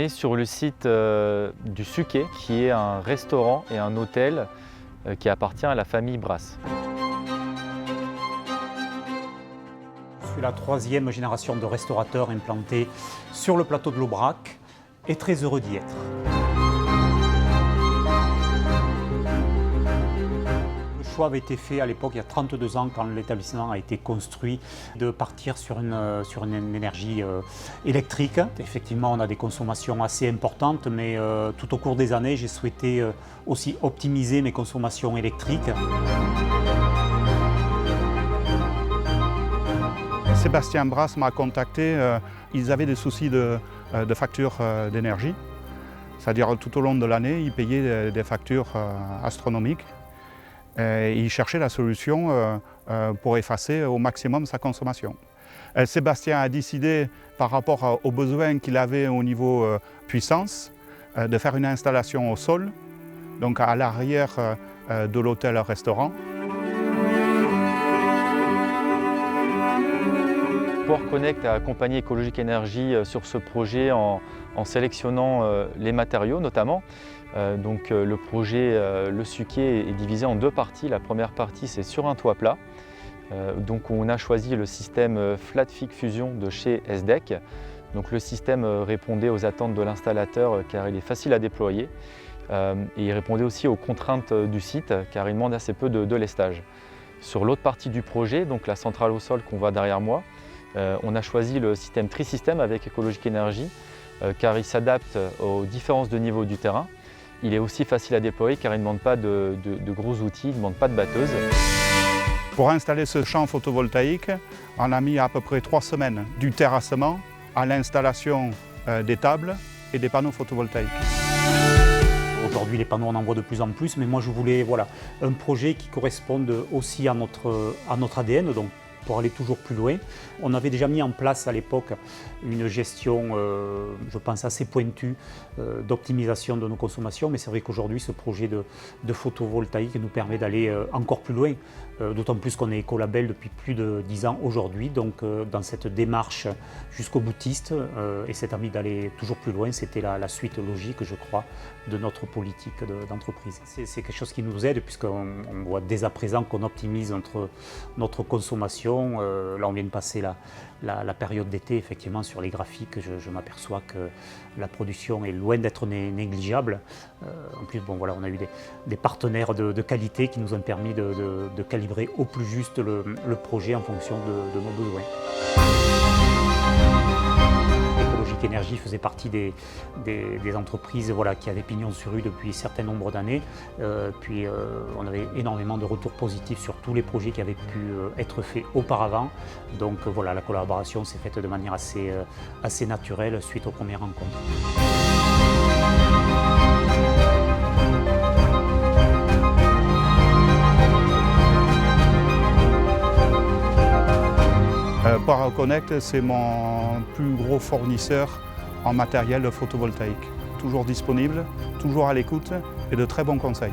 est sur le site du Suquet, qui est un restaurant et un hôtel qui appartient à la famille Brasse. Je suis la troisième génération de restaurateurs implantés sur le plateau de l'Aubrac et très heureux d'y être. Le choix avait été fait à l'époque, il y a 32 ans, quand l'établissement a été construit, de partir sur une énergie électrique. Effectivement, on a des consommations assez importantes, mais tout au cours des années, j'ai souhaité aussi optimiser mes consommations électriques. Sébastien Brasse m'a contacté, ils avaient des soucis de factures d'énergie, c'est-à-dire tout au long de l'année, ils payaient des factures astronomiques. Et il cherchait la solution pour effacer au maximum sa consommation. Sébastien a décidé, par rapport aux besoins qu'il avait au niveau puissance, de faire une installation au sol, donc à l'arrière de l'hôtel-restaurant. Port Connect a accompagné Ecologic Energy sur ce projet en sélectionnant les matériaux notamment. Donc le projet Le Suquet est divisé en deux parties. La première partie, c'est sur un toit plat. Donc on a choisi le système Flat Fig Fusion de chez SDEC. Donc le système répondait aux attentes de l'installateur car il est facile à déployer. Et il répondait aussi aux contraintes du site car il demande assez peu de lestage. Sur l'autre partie du projet, donc la centrale au sol qu'on voit derrière moi, on a choisi le système Tri-System avec Ecologic Energy car il s'adapte aux différences de niveau du terrain. Il est aussi facile à déployer car il ne demande pas de gros outils, il ne demande pas de batteuse. Pour installer ce champ photovoltaïque, on a mis à peu près 3 semaines, du terrassement à l'installation des tables et des panneaux photovoltaïques. Aujourd'hui, les panneaux, on en voit de plus en plus, mais moi je voulais un projet qui corresponde aussi à notre ADN, donc pour aller toujours plus loin. On avait déjà mis en place à l'époque une gestion, je pense, assez pointue d'optimisation de nos consommations, mais c'est vrai qu'aujourd'hui, ce projet de photovoltaïque nous permet d'aller encore plus loin, d'autant plus qu'on est écolabel depuis plus de 10 ans aujourd'hui, donc dans cette démarche jusqu'au boutiste, et cette envie d'aller toujours plus loin, c'était la suite logique, je crois, de notre politique d'entreprise. C'est quelque chose qui nous aide, puisqu'on voit dès à présent qu'on optimise notre consommation. Là, on vient de passer la période d'été, effectivement, sur les graphiques, je m'aperçois que la production est loin d'être négligeable. En plus, bon, voilà, on a eu des partenaires de qualité qui nous ont permis de calibrer au plus juste le projet en fonction de nos besoins. Ecologic Energy faisait partie des entreprises qui avaient pignon sur rue depuis un certain nombre d'années. Puis on avait énormément de retours positifs sur tous les projets qui avaient pu être faits auparavant. Donc voilà, la collaboration s'est faite de manière assez naturelle suite aux premières rencontres. Port Connect, c'est mon plus gros fournisseur en matériel photovoltaïque. Toujours disponible, toujours à l'écoute et de très bons conseils.